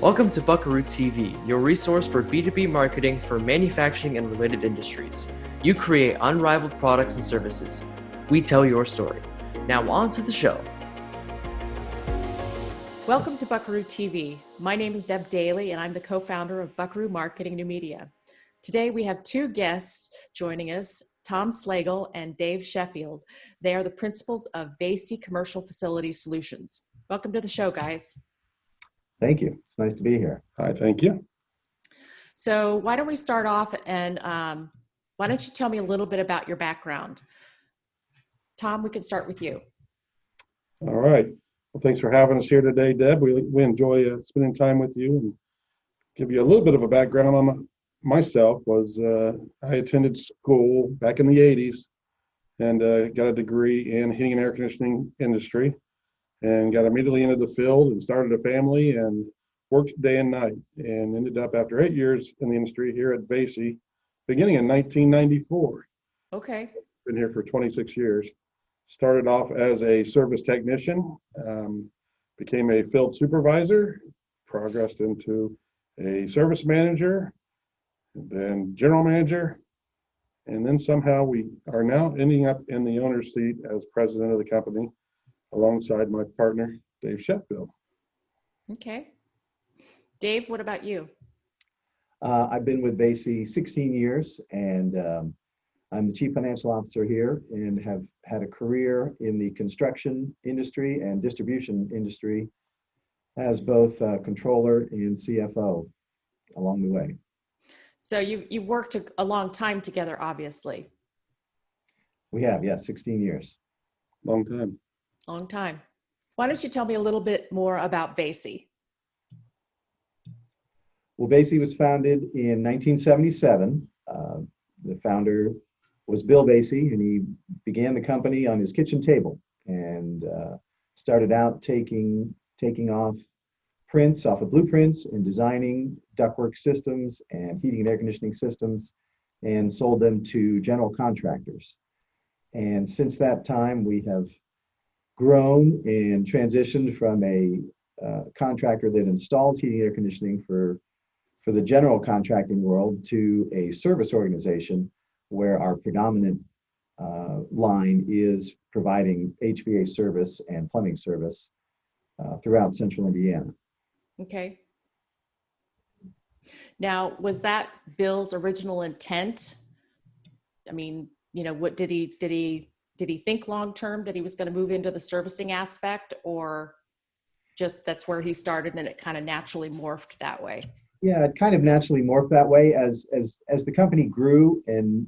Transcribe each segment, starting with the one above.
Welcome to BuckarooTV, your resource for B2B marketing for manufacturing and related industries. You create unrivaled products and services. We tell your story. Now on to the show. Welcome to BuckarooTV. My name is Deb Daily and I'm the co-founder of Buckaroo Marketing New Media. Today we have two guests joining us, Tom Slagle and Dave Sheffield. They are the principals of VASEY Commercial Facility Solutions. Welcome to the show, guys. Thank you. It's nice to be here. Hi, thank you. So why don't we start off and why don't you tell me a little bit about your background? Tom, we can start with you. All right. Well, thanks for having us here today, Deb. We enjoy spending time with you, and give you a little bit of a background on myself. I attended school back in the 80s and got a degree in heating and air conditioning industry, and got immediately into the field and started a family and worked day and night, and ended up after 8 years in the industry here at VASEY, beginning in 1994. Okay. Been here for 26 years. Started off as a service technician, became a field supervisor, progressed into a service manager, and then general manager, and then somehow we are now ending up in the owner's seat as president of the company, alongside my partner, Dave Sheffield. Okay. Dave, what about you? I've been with VASEY 16 years, and I'm the chief financial officer here, and have had a career in the construction industry and distribution industry as both controller and CFO along the way. So you've worked a long time together, obviously. We have, yes, 16 years. Long time. Long time. Why don't you tell me a little bit more about VASEY? Well, VASEY was founded in 1977. The founder was Bill VASEY, and he began the company on his kitchen table and started out taking off prints off of blueprints and designing ductwork systems and heating and air conditioning systems, and sold them to general contractors. And since that time, we have grown and transitioned from a contractor that installs heating and air conditioning for the general contracting world to a service organization where our predominant line is providing HVAC service and plumbing service throughout central Indiana. Okay. Now, was that Bill's original intent? I mean, you know, what did he think long-term that he was going to move into the servicing aspect, or just that's where he started and it kind of naturally morphed that way? Yeah, it kind of naturally morphed that way as the company grew and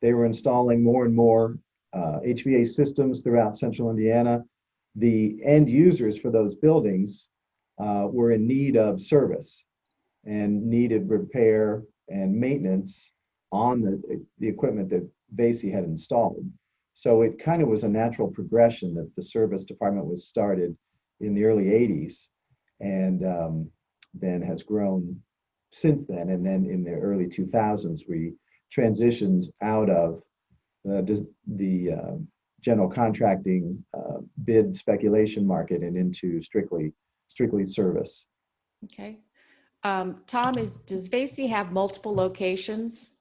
they were installing more and more HVAC systems throughout central Indiana. The end users for those buildings were in need of service and needed repair and maintenance on the equipment that VASEY had installed. So it kind of was a natural progression that the service department was started in the early 80s, and then has grown since then. And then in the early 2000s, we transitioned out of the general contracting bid speculation market and into strictly service. Okay. Tom, does VASEY have multiple locations?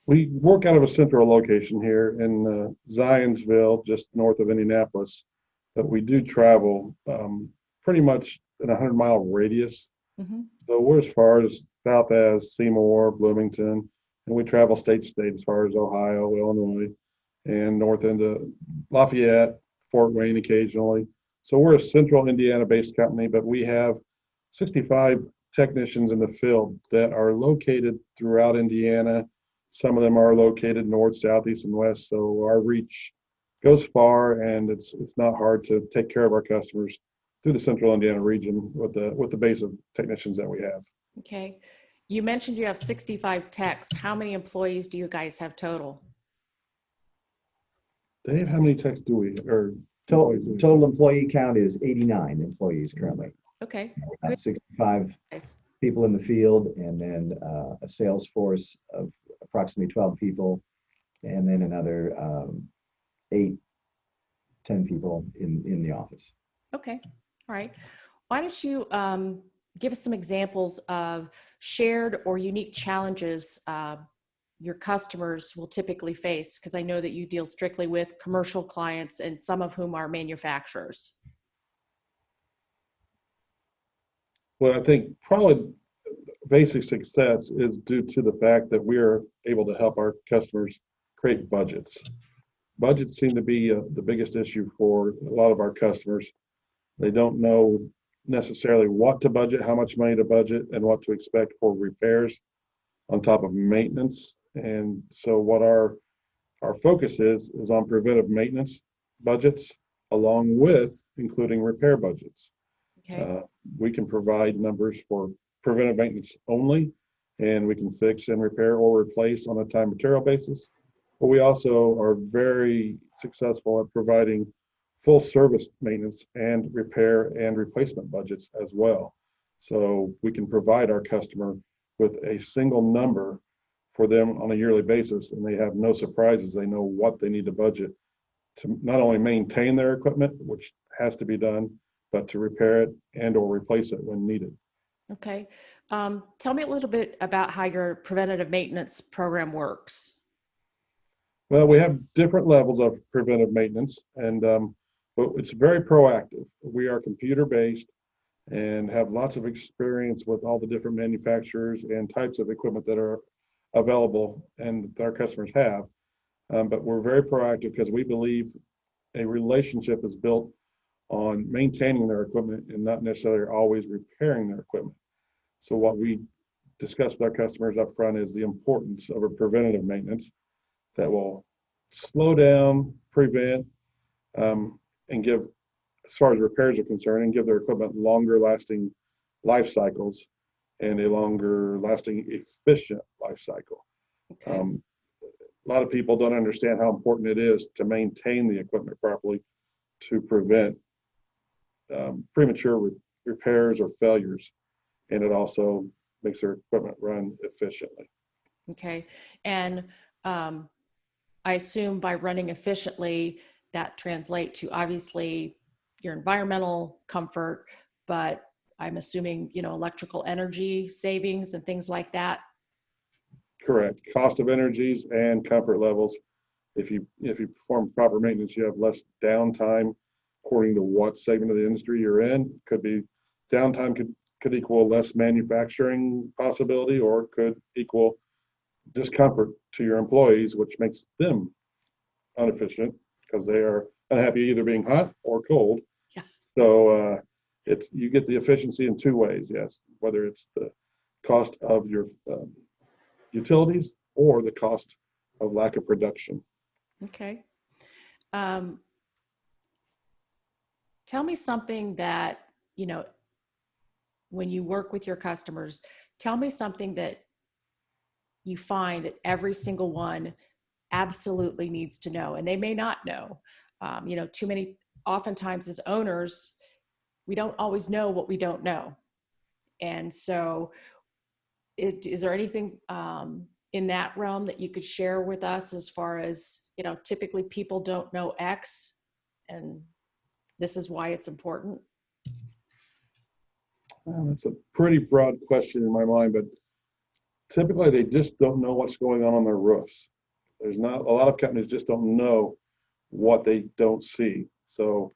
We work out of a central location here in Zionsville, just north of Indianapolis, but we do travel pretty much in a 100-mile radius. Mm-hmm. So we're as far as south as Seymour, Bloomington, and we travel state to state as far as Ohio, Illinois, and north into Lafayette, Fort Wayne occasionally. So we're a central Indiana-based company, but we have 65 technicians in the field that are located throughout Indiana. Some of them are located north, south, east, and west. So our reach goes far, and it's not hard to take care of our customers through the central Indiana region with the base of technicians that we have. Okay. You mentioned you have 65 techs. How many employees do you guys have total? Dave, how many techs do we, or Total employee count is 89 employees currently. Okay. We have 65 Nice. people in the field, and then a sales force of approximately 12 people, and then another 8-10 people in the office. Okay. All right. Why don't you give us some examples of shared or unique challenges your customers will typically face? Because I know that you deal strictly with commercial clients and some of whom are manufacturers. Well, I think probably basic success is due to the fact that we are able to help our customers create budgets. Budgets seem to be the biggest issue for a lot of our customers. They don't know necessarily what to budget, how much money to budget, and what to expect for repairs on top of maintenance. And so what our focus is on preventive maintenance budgets, along with including repair budgets. Okay. We can provide numbers for preventive maintenance only, and we can fix and repair or replace on a time material basis. But we also are very successful at providing full service maintenance and repair and replacement budgets as well. So we can provide our customer with a single number for them on a yearly basis, and they have no surprises. They know what they need to budget to not only maintain their equipment, which has to be done, but to repair it and or replace it when needed. Okay. Tell me a little bit about how your preventative maintenance program works. Well, we have different levels of preventive maintenance, and but it's very proactive. We are computer-based and have lots of experience with all the different manufacturers and types of equipment that are available and that our customers have. But we're very proactive because we believe a relationship is built on maintaining their equipment and not necessarily always repairing their equipment. So what we discuss with our customers up front is the importance of a preventative maintenance that will slow down, prevent, and give, as far as repairs are concerned, and give their equipment longer lasting life cycles and a longer lasting efficient life cycle. Okay. A lot of people don't understand how important it is to maintain the equipment properly to prevent premature repairs or failures, and it also makes their equipment run efficiently. Okay. And I assume by running efficiently, that translates to obviously your environmental comfort, but I'm assuming, electrical energy savings and things like that. Correct. Cost of energies and comfort levels. If you perform proper maintenance, you have less downtime according to what segment of the industry you're in. Could be downtime could equal less manufacturing possibility, or could equal discomfort to your employees, which makes them inefficient because they are unhappy either being hot or cold. Yeah. So you get the efficiency in two ways, yes, whether it's the cost of your utilities or the cost of lack of production. Okay. Tell me something that, when you work with your customers, tell me something that you find that every single one absolutely needs to know, and they may not know. Oftentimes as owners, we don't always know what we don't know. And so is there anything in that realm that you could share with us as far as, typically people don't know X and this is why it's important? Well, that's a pretty broad question in my mind, but typically they just don't know what's going on their roofs. There's not a lot of companies just don't know what they don't see. So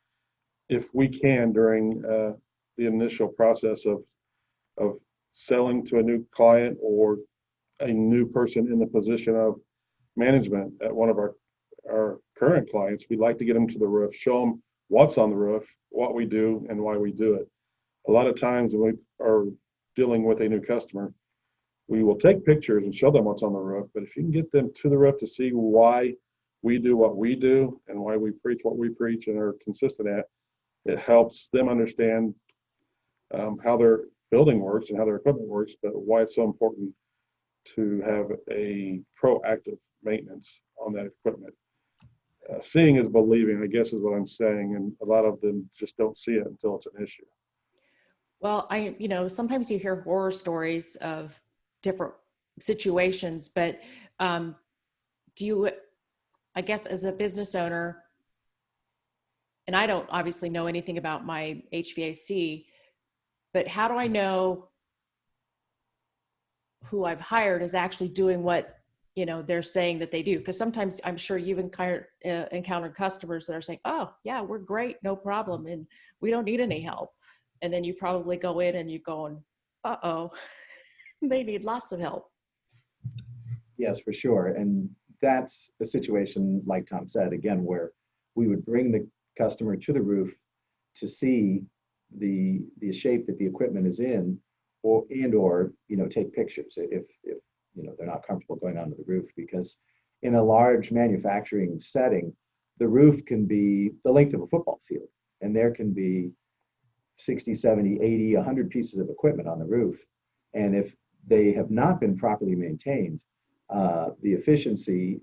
if we can, during the initial process of selling to a new client or a new person in the position of management at one of our current clients, we'd like to get them to the roof, show them what's on the roof, what we do, and why we do it. A lot of times when we are dealing with a new customer, we will take pictures and show them what's on the roof, but if you can get them to the roof to see why we do what we do and why we preach what we preach and are consistent at, it helps them understand how their building works and how their equipment works, but why it's so important to have a proactive maintenance on that equipment. Seeing is believing, I guess, is what I'm saying, and a lot of them just don't see it until it's an issue. Well, sometimes you hear horror stories of different situations, but do you, I guess as a business owner, and I don't obviously know anything about my HVAC, but how do I know who I've hired is actually doing what, they're saying that they do? Because sometimes I'm sure you've encountered customers that are saying, oh yeah, we're great, no problem, and we don't need any help. And then you probably go in and you're going, uh-oh, they need lots of help. Yes, for sure. And that's a situation, like Tom said, again, where we would bring the customer to the roof to see the shape that the equipment is in, or take pictures if they're not comfortable going onto the roof, because in a large manufacturing setting, the roof can be the length of a football field, and there can be 60, 70, 80, 100 pieces of equipment on the roof. And if they have not been properly maintained, the efficiency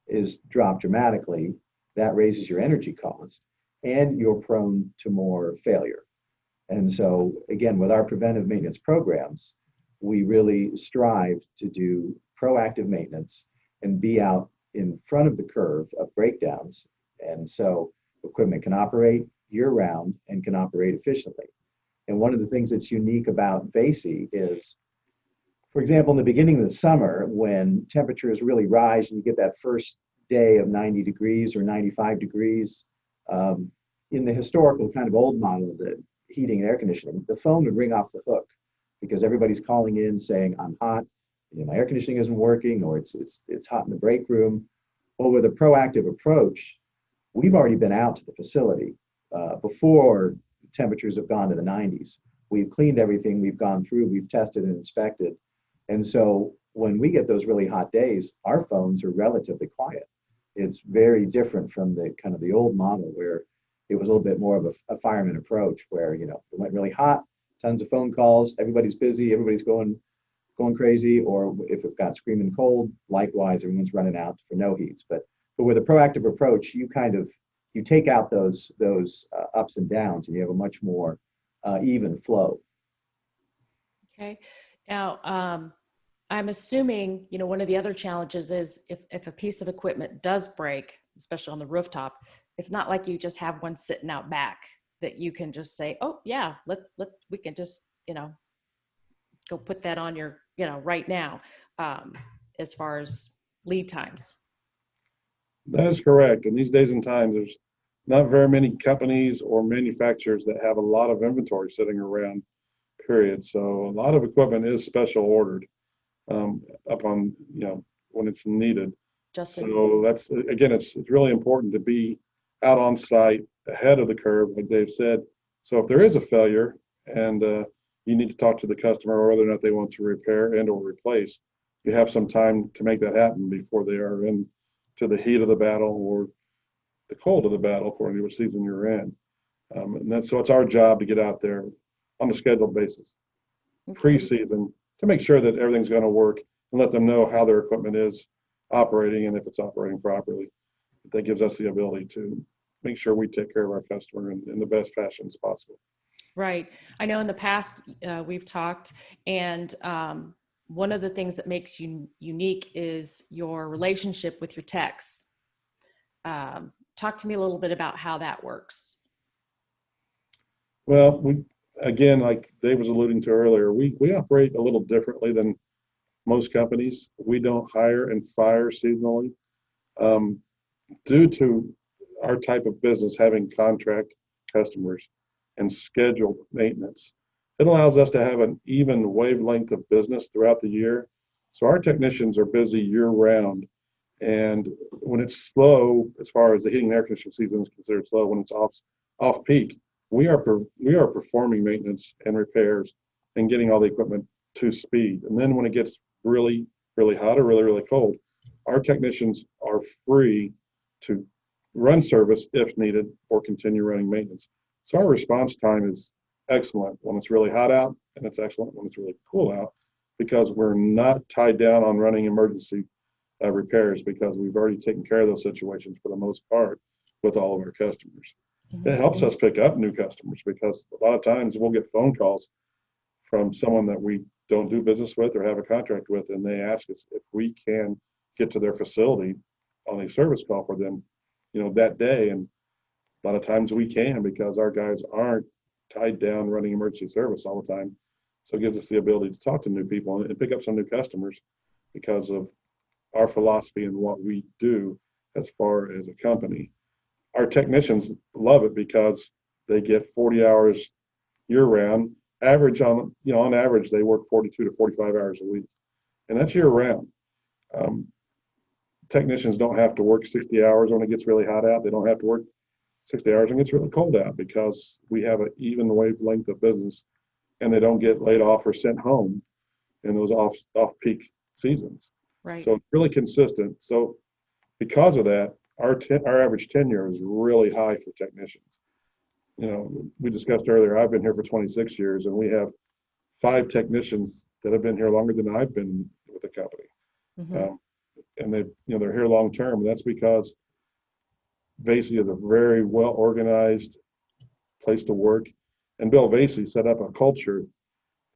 is dropped dramatically. That raises your energy cost, and you're prone to more failure. And so, again, with our preventive maintenance programs, we really strive to do proactive maintenance and be out in front of the curve of breakdowns. And so equipment can operate year round and can operate efficiently. And one of the things that's unique about VASEY is, for example, in the beginning of the summer, when temperatures really rise and you get that first day of 90 degrees or 95 degrees, in the historical kind of old model of the heating and air conditioning, the phone would ring off the hook because everybody's calling in saying, I'm hot, my air conditioning isn't working, or it's hot in the break room. Well, with a proactive approach, we've already been out to the facility before temperatures have gone to the 90s. We've cleaned everything, we've gone through, we've tested and inspected. And so when we get those really hot days, our phones are relatively quiet. It's very different from the kind of the old model where it was a little bit more of a fireman approach, where it went really hot, tons of phone calls, everybody's busy, everybody's going crazy, or if it got screaming cold, likewise, everyone's running out for no heats. But with a proactive approach, you take out those ups and downs, and you have a much more even flow. Okay. Now, I'm assuming, one of the other challenges is if a piece of equipment does break, especially on the rooftop, it's not like you just have one sitting out back that you can just say, oh yeah, we can just, go put that on your, right now, as far as lead times. That is correct. In these days and times, there's not very many companies or manufacturers that have a lot of inventory sitting around, period. So a lot of equipment is special ordered upon, when it's needed. Justin. So that's, again, it's really important to be out on site ahead of the curve, like Dave said. So if there is a failure and you need to talk to the customer or whether or not they want to repair and or replace, you have some time to make that happen before they are into the heat of the battle or the cold of the battle, according to what season you're in. So it's our job to get out there on a scheduled basis, pre-season, to make sure that everything's going to work and let them know how their equipment is operating and if it's operating properly. That gives us the ability to make sure we take care of our customer in the best fashion as possible. Right. I know in the past we've talked, and one of the things that makes you unique is your relationship with your techs. Talk to me a little bit about how that works. Well, again, like Dave was alluding to earlier, we operate a little differently than most companies. We don't hire and fire seasonally. Due to our type of business having contract customers and scheduled maintenance, it allows us to have an even wavelength of business throughout the year. So our technicians are busy year round. And when it's slow, as far as the heating and air conditioning season is considered slow, when it's off peak, we are performing maintenance and repairs and getting all the equipment to speed. And then when it gets really, really hot or really, really cold, our technicians are free to run service if needed or continue running maintenance. So our response time is excellent when it's really hot out, and it's excellent when it's really cool out, because we're not tied down on running emergency repairs, because we've already taken care of those situations for the most part with all of our customers. It helps us pick up new customers, because a lot of times we'll get phone calls from someone that we don't do business with or have a contract with, and they ask us if we can get to their facility on a service call for them, that day. And a lot of times we can, because our guys aren't tied down running emergency service all the time. So it gives us the ability to talk to new people and pick up some new customers because of our philosophy and what we do as far as a company. Our technicians love it because they get 40 hours year round. On average, they work 42 to 45 hours a week, and that's year round. Um, Technicians don't have to work 60 hours when it gets really hot out. They don't have to work 60 hours when it gets really cold out because we have an even wavelength of business, and they don't get laid off or sent home in those off-peak seasons. Right. So it's really consistent. So because of that, our average tenure is really high for technicians. We discussed earlier, I've been here for 26 years, and we have 5 technicians that have been here longer than I've been with the company. Mm-hmm. And they're here long term. And that's because VASEY is a very well organized place to work. And Bill VASEY set up a culture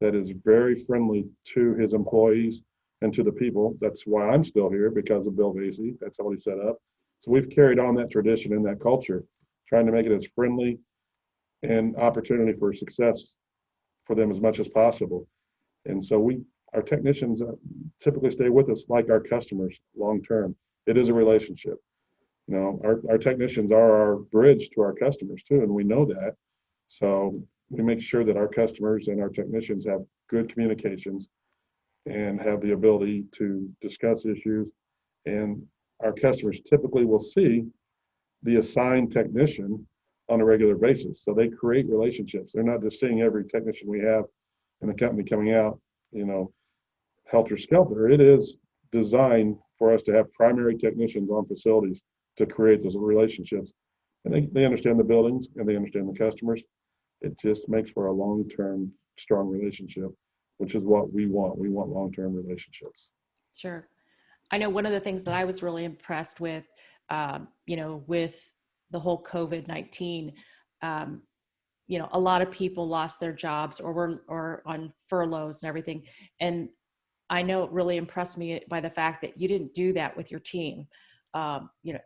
that is very friendly to his employees and to the people. That's why I'm still here, because of Bill VASEY. That's how he set up. So we've carried on that tradition and that culture, trying to make it as friendly and opportunity for success for them as much as possible. And so our technicians typically stay with us like our customers long term. It is a relationship. Our technicians are our bridge to our customers too, and we know that. So we make sure that our customers and our technicians have good communications and have the ability to discuss issues. And our customers typically will see the assigned technician on a regular basis. So they create relationships. They're not just seeing every technician we have in the company coming out, helter-skelter. It is designed for us to have primary technicians on facilities to create those relationships. And they understand the buildings and they understand the customers. It just makes for a long-term, strong relationship, which is what we want. We want long-term relationships. Sure. I know one of the things that I was really impressed with, with the whole COVID-19, a lot of people lost their jobs or were on furloughs and everything. And I know it really impressed me by the fact that you didn't do that with your team.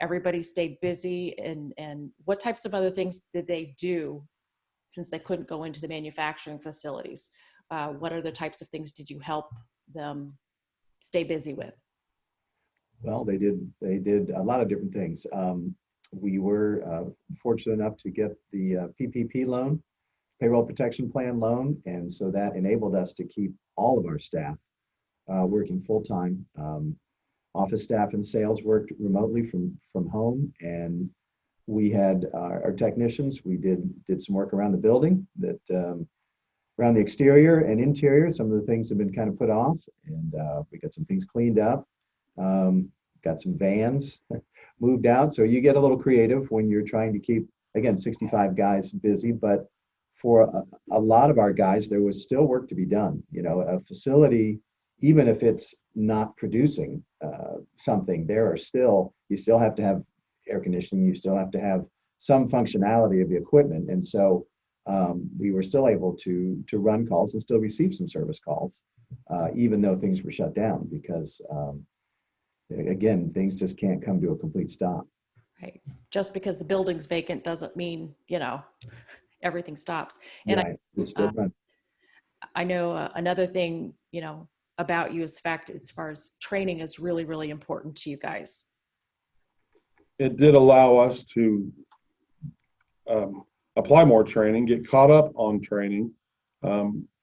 Everybody stayed busy, and what types of other things did they do since they couldn't go into the manufacturing facilities? What other types of things did you help them stay busy with? Well, they did a lot of different things. We were fortunate enough to get the PPP loan, payroll protection plan loan, and so that enabled us to keep all of our staff working full time. Office staff and sales worked remotely from home, and we had our technicians. We did some work around the building, around the exterior and interior. Some of the things have been kind of put off, and we got some things cleaned up. Got some vans moved out. So you get a little creative when you're trying to keep, again, 65 guys busy. But for a lot of our guys, there was still work to be done. A facility, even if it's not producing something, you still have to have air conditioning. You still have to have some functionality of the equipment. And so we were still able to run calls and still receive some service calls, even though things were shut down, because again, things just can't come to a complete stop. Right. Just because the building's vacant doesn't mean, everything stops. And right. I know another thing, about you is the fact as far as training is really, really important to you guys. It did allow us to apply more training, get caught up on training.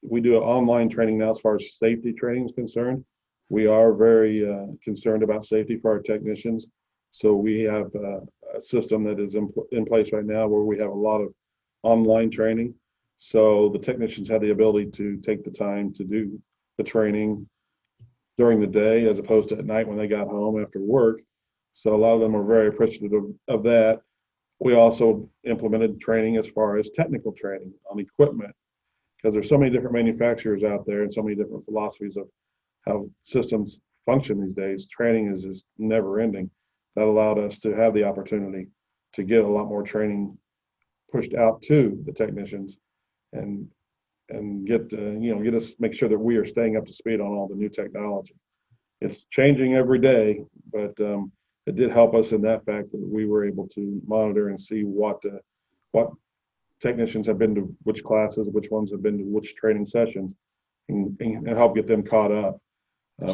We do online training now as far as safety training is concerned. We are very concerned about safety for our technicians. So we have a system that is in place right now where we have a lot of online training. So the technicians have the ability to take the time to do the training during the day as opposed to at night when they got home after work. So a lot of them are very appreciative of that. We also implemented training as far as technical training on equipment, because there's so many different manufacturers out there and so many different philosophies of how systems function these days. Training is just never ending. That allowed us to have the opportunity to get a lot more training pushed out to the technicians and get us, make sure that we are staying up to speed on all the new technology. It's changing every day, but it did help us in that fact that we were able to monitor and see what technicians have been to which classes, which ones have been to which training sessions, and help get them caught up.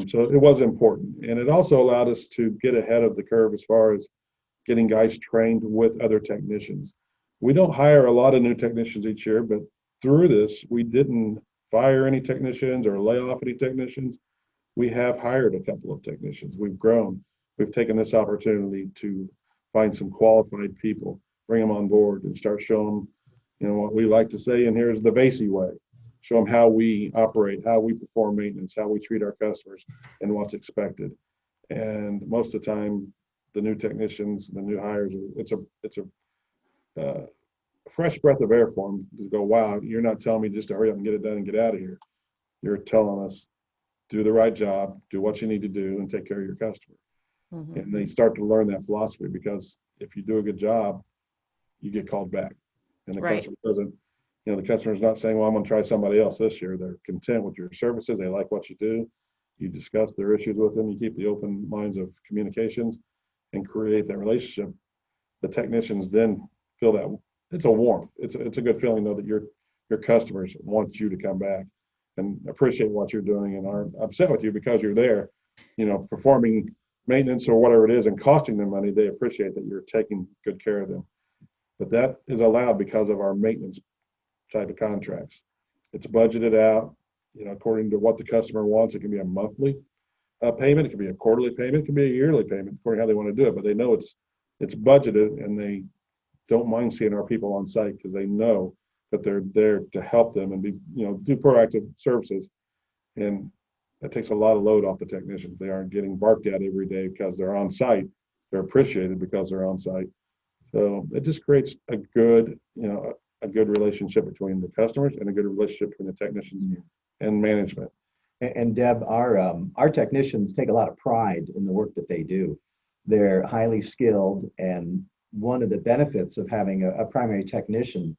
So it was important. And it also allowed us to get ahead of the curve as far as getting guys trained with other technicians. We don't hire a lot of new technicians each year, but through this, we didn't fire any technicians or lay off any technicians. We have hired a couple of technicians. We've grown. We've taken this opportunity to find some qualified people, bring them on board, and start showing them, what we like to say in here is the VASEY way. Show them how we operate, how we perform maintenance, how we treat our customers, and what's expected. And most of the time, the new technicians, the new hires, it's a fresh breath of air for them to go, wow, you're not telling me just to hurry up and get it done and get out of here. You're telling us, do the right job, do what you need to do, and take care of your customer. Mm-hmm. And they start to learn that philosophy, because if you do a good job, you get called back. And the customer doesn't, the customer's not saying, well, I'm going to try somebody else this year. They're content with your services. They like what you do. You discuss their issues with them. You keep the open lines of communications and create that relationship. The technicians then feel that it's a warmth. It's a good feeling, though, that your customers want you to come back and appreciate what you're doing and aren't upset with you because you're there, performing maintenance or whatever it is and costing them money. They appreciate that you're taking good care of them. But that is allowed because of our maintenance type of contracts. It's budgeted out, according to what the customer wants. It can be a monthly payment. It can be a quarterly payment. It can be a yearly payment, according to how they want to do it. But they know it's budgeted, and they don't mind seeing our people on site because they know that they're there to help them and do proactive services. And that takes a lot of load off the technicians. They aren't getting barked at every day because they're on site. They're appreciated because they're on site. So it just creates a good relationship between the customers and a good relationship between the technicians and management. And Deb, our technicians take a lot of pride in the work that they do. They're highly skilled, and one of the benefits of having a primary technician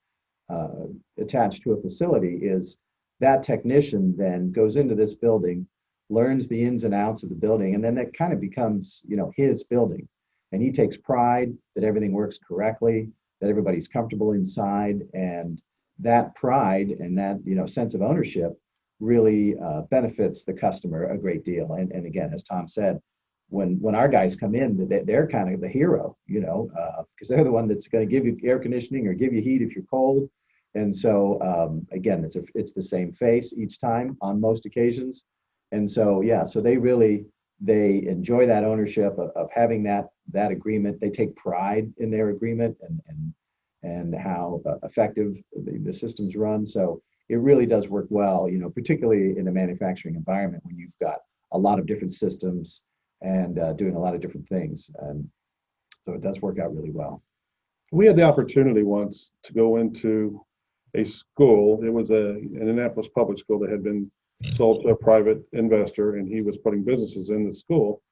attached to a facility is that technician then goes into this building, learns the ins and outs of the building, and then that kind of becomes, his building. And he takes pride that everything works correctly, that everybody's comfortable inside, and that pride and that sense of ownership really benefits the customer a great deal. And again, as Tom said, when our guys come in, they're kind of the hero, because they're the one that's going to give you air conditioning or give you heat if you're cold. And so again, it's the same face each time on most occasions. And so so they enjoy that ownership of having that agreement. They take pride in their agreement and how effective the systems run. So it really does work well, particularly in a manufacturing environment when you've got a lot of different systems and doing a lot of different things. And so it does work out really well. We had the opportunity once to go into a school. It was an Indianapolis public school that had been sold to a private investor, and he was putting businesses in the school.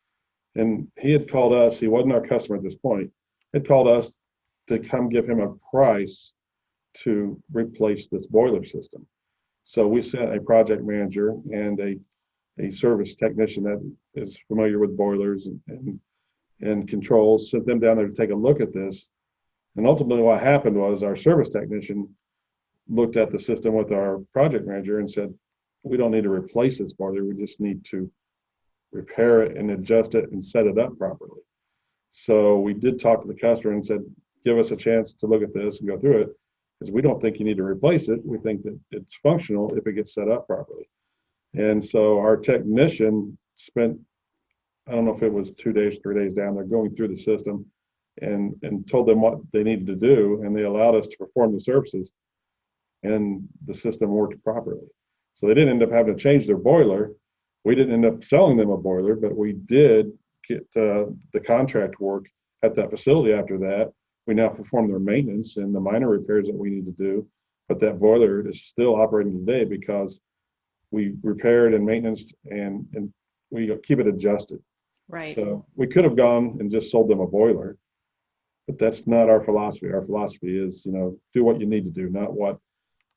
And he had called us. He wasn't our customer at this point. Had called us to come give him a price to replace this boiler system. So we sent a project manager and a service technician that is familiar with boilers and controls, sent them down there to take a look at this. And ultimately what happened was our service technician looked at the system with our project manager and said, we don't need to replace this boiler. We just need to repair it and adjust it and set it up properly. So we did talk to the customer and said, give us a chance to look at this and go through it, because we don't think you need to replace it. We think that it's functional if it gets set up properly. And so our technician spent, I don't know if it was 2 days, 3 days down there going through the system and told them what they needed to do. And they allowed us to perform the services, and the system worked properly. So they didn't end up having to change their boiler. We didn't end up selling them a boiler, but we did get the contract work at that facility after that. We now perform their maintenance and the minor repairs that we need to do, but that boiler is still operating today because we repaired and maintenance and we keep it adjusted. Right. So we could have gone and just sold them a boiler, but that's not our philosophy. Our philosophy is, do what you need to do, not what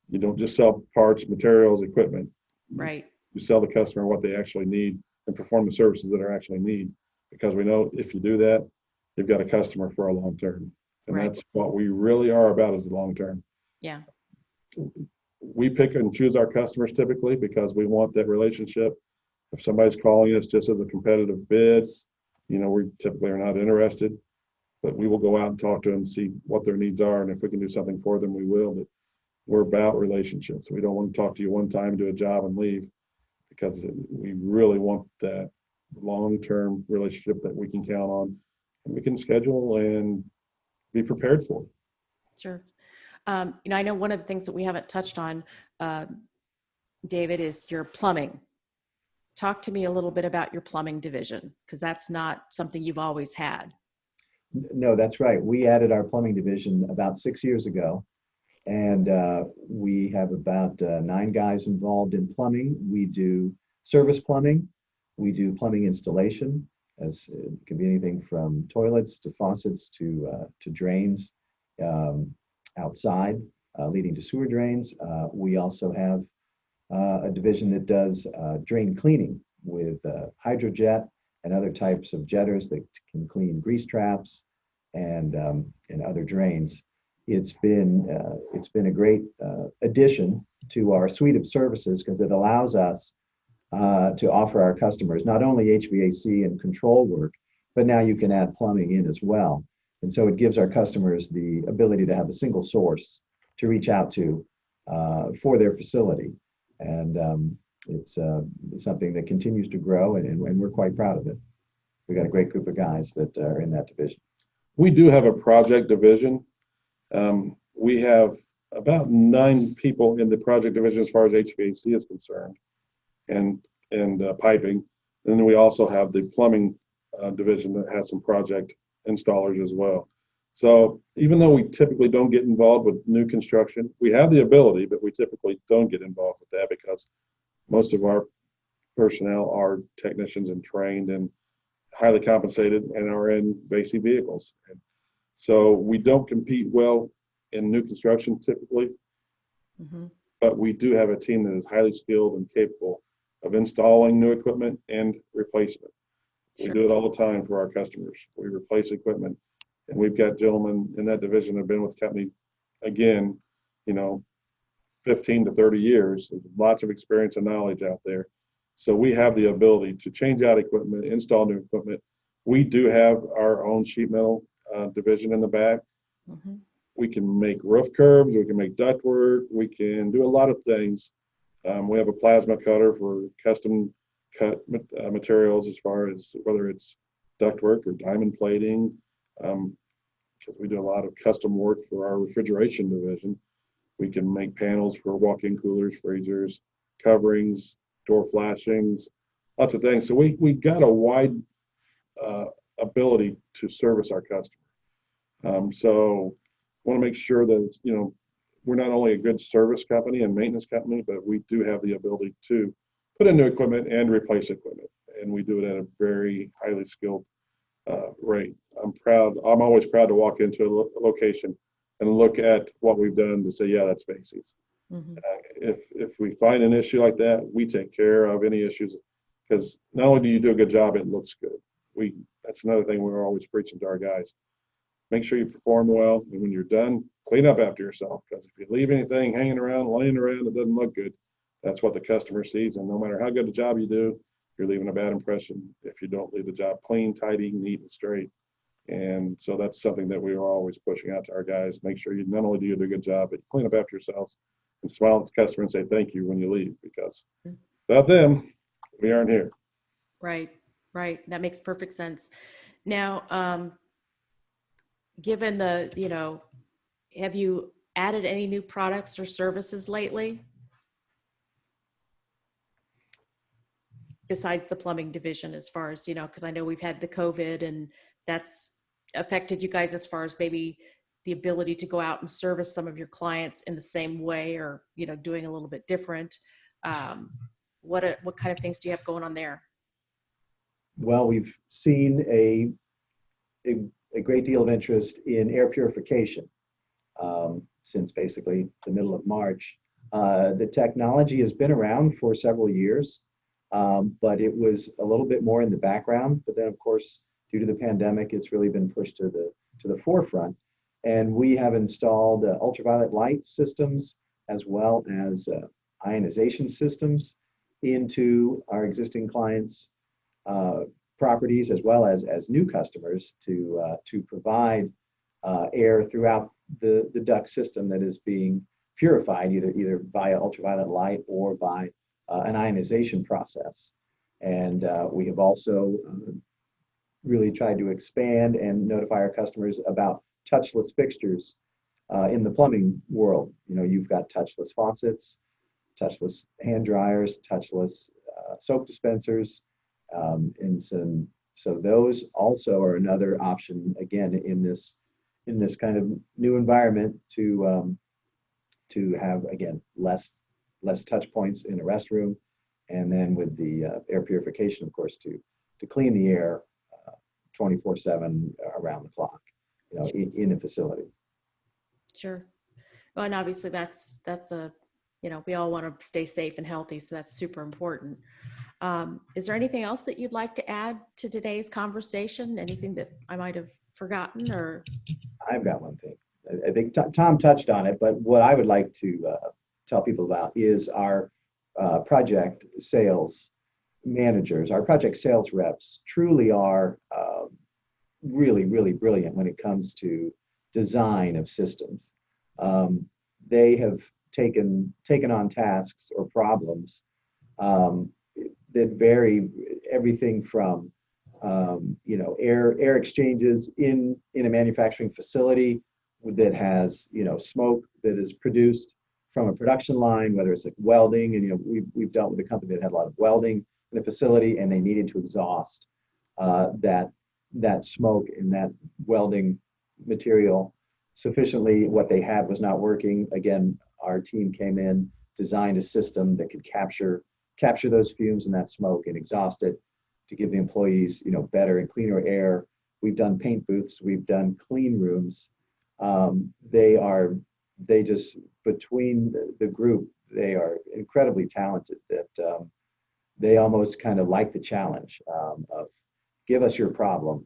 you don't just sell parts, materials, equipment. Right. You sell the customer what they actually need and perform the services that are actually need, because we know if you do that, you've got a customer for a long term. And that's what we really are about, is the long term. Yeah. We pick and choose our customers typically because we want that relationship. If somebody's calling us just as a competitive bid, we typically are not interested, but we will go out and talk to them and see what their needs are. And if we can do something for them, we will. But we're about relationships. We don't want to talk to you one time, do a job and leave, because we really want that long-term relationship that we can count on and we can schedule and be prepared for. Sure. I know one of the things that we haven't touched on, David, is your plumbing. Talk to me a little bit about your plumbing division, because that's not something you've always had. No, that's right. We added our plumbing division about 6 years ago, and we have about 9 guys involved in plumbing. We do service plumbing. We do plumbing installation, as it can be anything from toilets to faucets to drains outside, leading to sewer drains. We also have a division that does drain cleaning with hydrojet and other types of jetters that can clean grease traps and other drains. It's been a great addition to our suite of services because it allows us to offer our customers not only HVAC and control work, but now you can add plumbing in as well. And so it gives our customers the ability to have a single source to reach out to for their facility. And it's something that continues to grow, and we're quite proud of it. We've got a great group of guys that are in that division. We do have a project division. We have about 9 people in the project division as far as HVAC is concerned, and piping. And then we also have the plumbing division that has some project installers as well. So even though we typically don't get involved with new construction, we have the ability, but we typically don't get involved with that because most of our personnel are technicians and trained and highly compensated and are in VASEY vehicles. And so we don't compete well in new construction typically, but we do have a team that is highly skilled and capable of installing new equipment and replacement. Sure. We do it all the time for our customers. We replace equipment, and we've got gentlemen in that division that have been with the company, again, 15 to 30 years, lots of experience and knowledge out there. So we have the ability to change out equipment, install new equipment. We do have our own sheet metal division in the back. We can make roof curbs, we can make ductwork, we can do a lot of things. We have a plasma cutter for custom cut materials as far as whether it's ductwork or diamond plating, because we do a lot of custom work for our refrigeration division. We can make panels for walk-in coolers, freezers, coverings, door flashings, lots of things. So we got a wide ability to service our customer. So I want to make sure that we're not only a good service company and maintenance company, but we do have the ability to put in new equipment and replace equipment, and we do it at a very highly skilled rate. I'm always proud to walk into a location and look at what we've done to say, yeah, that's VASEY's. If we find an issue like that, we take care of any issues, because not only do you do a good job, it looks good. That's another thing we're always preaching to our guys. Make sure you perform well, and when you're done, clean up after yourself, because if you leave anything hanging around, laying around, it doesn't look good. That's what the customer sees, and no matter how good a job you do, you're leaving a bad impression if you don't leave the job clean, tidy, neat, and straight. And so that's something that we are always pushing out to our guys. Make sure you not only do a good job, but you clean up after yourselves and smile at the customer and say thank you when you leave, because without them, we aren't here. Right. That makes perfect sense. Now, given have you added any new products or services lately besides the plumbing division, as far as, because I know we've had the COVID and that's affected you guys as far as maybe the ability to go out and service some of your clients in the same way, or, doing a little bit different. What kind of things do you have going on there? Well, we've seen a great deal of interest in air purification since basically the middle of March. The technology has been around for several years, but it was a little bit more in the background. But then, of course, due to the pandemic, it's really been pushed to the forefront. And we have installed ultraviolet light systems as well as ionization systems into our existing clients' properties, as well as new customers, to provide air throughout the duct system that is being purified either via ultraviolet light or by an ionization process. And we have also really tried to expand and notify our customers about touchless fixtures in the plumbing world. You know, you've got touchless faucets, touchless hand dryers, touchless soap dispensers, and so those also are another option, again, in this kind of new environment, to have, again, less touch points in a restroom, and then with the air purification, of course, to clean the air 24/7 around the clock, you know, in a facility. Sure. Well, and obviously that's a, you know, we all want to stay safe and healthy, so that's super important. Is there anything else that you'd like to add to today's conversation? Anything that I might have forgotten? Or I've got one thing. I think Tom touched on it, but what I would like to tell people about is our project sales managers. Our project sales reps truly are really, really brilliant when it comes to design of systems. They have taken on tasks or problems that vary everything from you know, air exchanges in a manufacturing facility that has, you know, smoke that is produced from a production line, whether it's like welding. And, you know, we've dealt with a company that had a lot of welding in the facility, and they needed to exhaust that smoke in that welding material sufficiently. What they had was not working. Again, our team came in, designed a system that could capture those fumes and that smoke and exhaust it to give the employees, you know, better and cleaner air. We've done paint booths, we've done clean rooms. They just, between the group, they are incredibly talented, that they almost kind of like the challenge of, give us your problem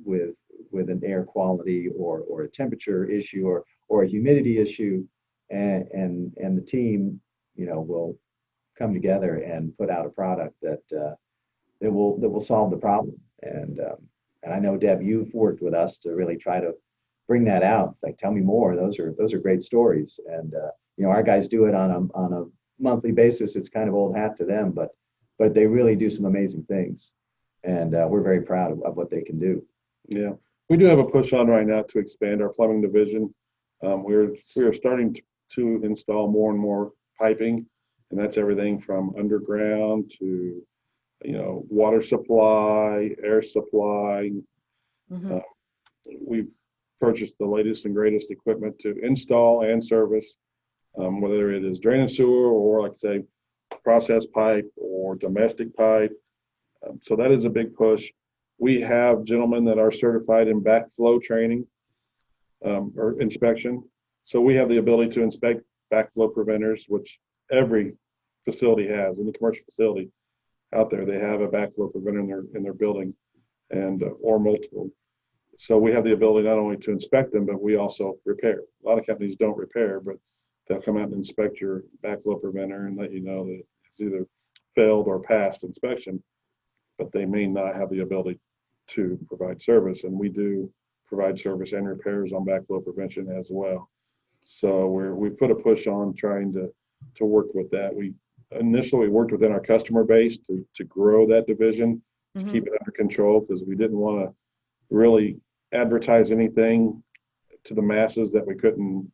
with an air quality or a temperature issue or a humidity issue, and the team, you know, will come together and put out a product that will solve the problem. And I know, Deb, you've worked with us to really try to bring that out. It's like, tell me more. Those are great stories. And you know, our guys do it on a monthly basis. It's kind of old hat to them, but they really do some amazing things, and we're very proud of what they can do. Yeah, we do have a push on right now to expand our plumbing division. We are starting to install more and more piping, and that's everything from underground to, you know, water supply, air supply. mm-hmm. We've purchased the latest and greatest equipment to install and service, whether it is drainage sewer or, like I say, process pipe or domestic pipe. So that is a big push. We have gentlemen that are certified in backflow training or inspection. So we have the ability to inspect backflow preventers, which every facility has. Any commercial facility out there, they have a backflow preventer in their building, and or multiple. So we have the ability not only to inspect them, but we also repair. A lot of companies don't repair, but they'll come out and inspect your backflow preventer and let you know that it's either failed or passed inspection, but they may not have the ability to provide service. And we do provide service and repairs on backflow prevention as well. So we put a push on trying to work with that. We initially worked within our customer base to grow that division, to Mm-hmm. keep it under control, because we didn't want to really advertise anything to the masses that we couldn't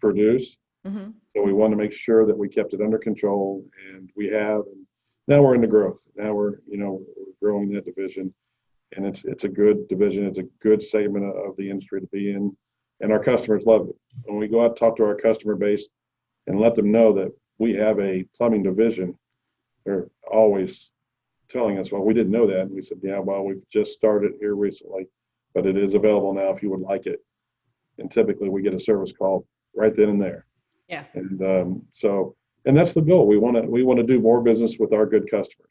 produce. Mm-hmm. So we wanted to make sure that we kept it under control, and we have. And now we're into growth. Now we're growing that division, and it's a good division. It's a good segment of the industry to be in, and our customers love it. When we go out and talk to our customer base and let them know that we have a plumbing division, they're always telling us, well, we didn't know that. And we said, yeah, well, we've just started here recently, but it is available now if you would like it. And typically we get a service call right then and there. Yeah. And and that's the goal. We want to do more business with our good customers,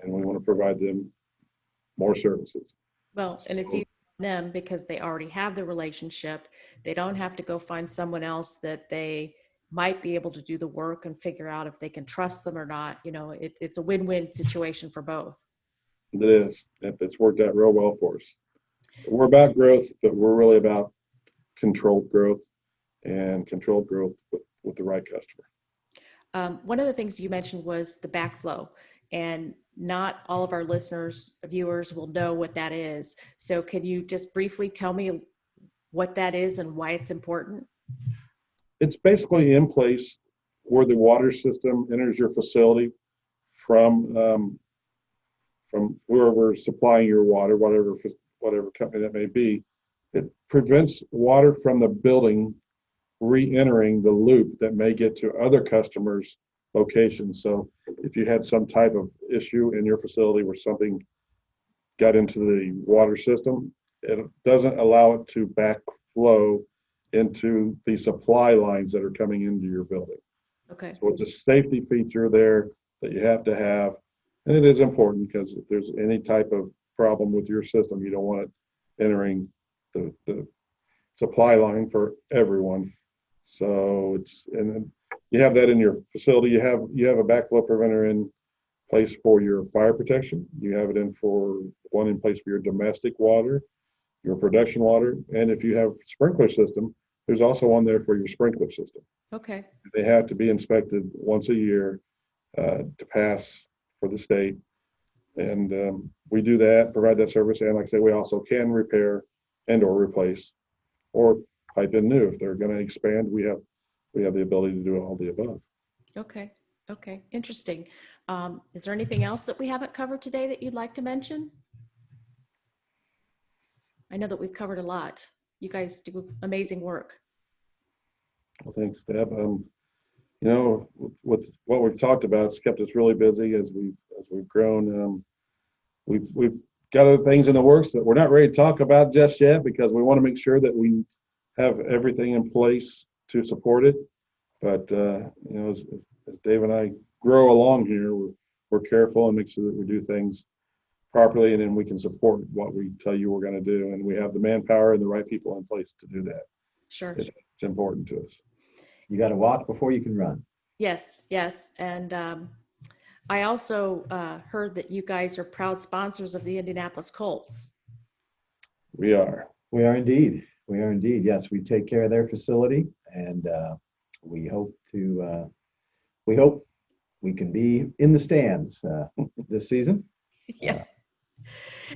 and we want to provide them more services. Well, and it's easy them because they already have the relationship. They don't have to go find someone else that they might be able to do the work and figure out if they can trust them or not. It's a win-win situation for both. It is. It's worked out real well for us. So we're about growth, but we're really about controlled growth and controlled growth with the right customer. One of the things you mentioned was the backflow, and not all of our listeners, viewers will know what that is. So can you just briefly tell me what that is and why it's important? It's basically in place where the water system enters your facility from whoever's supplying your water, whatever company that may be. It prevents water from the building re-entering the loop that may get to other customers' locations. So if you had some type of issue in your facility where something got into the water system, it doesn't allow it to backflow into the supply lines that are coming into your building. Okay. So it's a safety feature there that you have to have. And it is important because if there's any type of problem with your system, you don't want it entering the supply line for everyone. So and you have that in your facility. You have a backflow preventer in place for your fire protection. You have it in place for your domestic water, your production water, and if you have sprinkler system, there's also one there for your sprinkler system. Okay. They have to be inspected once a year to pass for the state, and we do that, provide that service, and like I say, we also can repair and or replace or pipe in new. If they're going to expand, we have the ability to do all the above. Okay. Interesting. Is there anything else that we haven't covered today that you'd like to mention? I know that we've covered a lot. You guys do amazing work. Well, thanks, Deb. With what we've talked about, it's kept us really busy as we've grown. We've got other things in the works that we're not ready to talk about just yet because we want to make sure that we have everything in place to support it. But as Dave and I grow along here, we're careful and make sure that we do things properly, and then we can support what we tell you we're going to do, and we have the manpower and the right people in place to do that. Sure. It's important to us. You got to walk before you can run. Yes. And I also heard that you guys are proud sponsors of the Indianapolis Colts. We are. We are indeed. Yes, we take care of their facility, and we hope we can be in the stands this season. Yeah.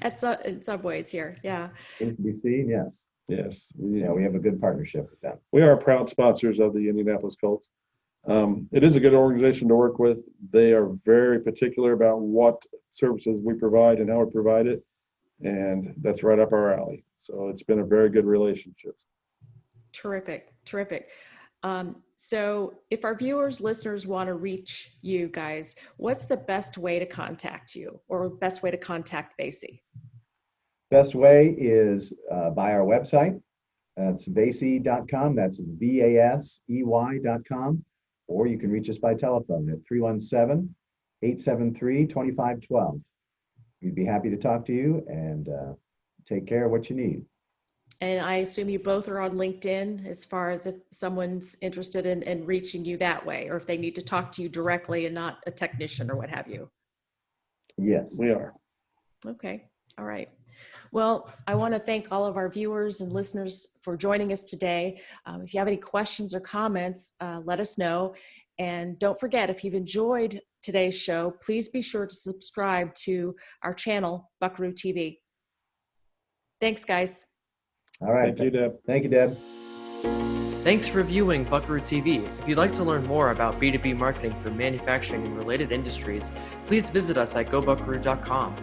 In some ways here. Yeah. Things to be seen. Yes. Yes. We have a good partnership with them. We are proud sponsors of the Indianapolis Colts. It is a good organization to work with. They are very particular about what services we provide and how we provide it, and that's right up our alley. So it's been a very good relationship. Terrific. So if our viewers, listeners want to reach you guys, what's the best way to contact you or best way to contact VASEY? Best way is by our website. That's VASEY.com. That's VASEY.com. Or you can reach us by telephone at 317-873-2512. We'd be happy to talk to you and take care of what you need. And I assume you both are on LinkedIn as far as if someone's interested in reaching you that way, or if they need to talk to you directly and not a technician or what have you. Yes. We are. Okay. All right. Well, I want to thank all of our viewers and listeners for joining us today. If you have any questions or comments, let us know. And don't forget, if you've enjoyed today's show, please be sure to subscribe to our channel, BuckarooTV. Thanks, guys. All right. Thank you, Deb. Thank you, Deb. Thanks for viewing Buckaroo TV. If you'd like to learn more about B2B marketing for manufacturing and related industries, please visit us at gobuckaroo.com.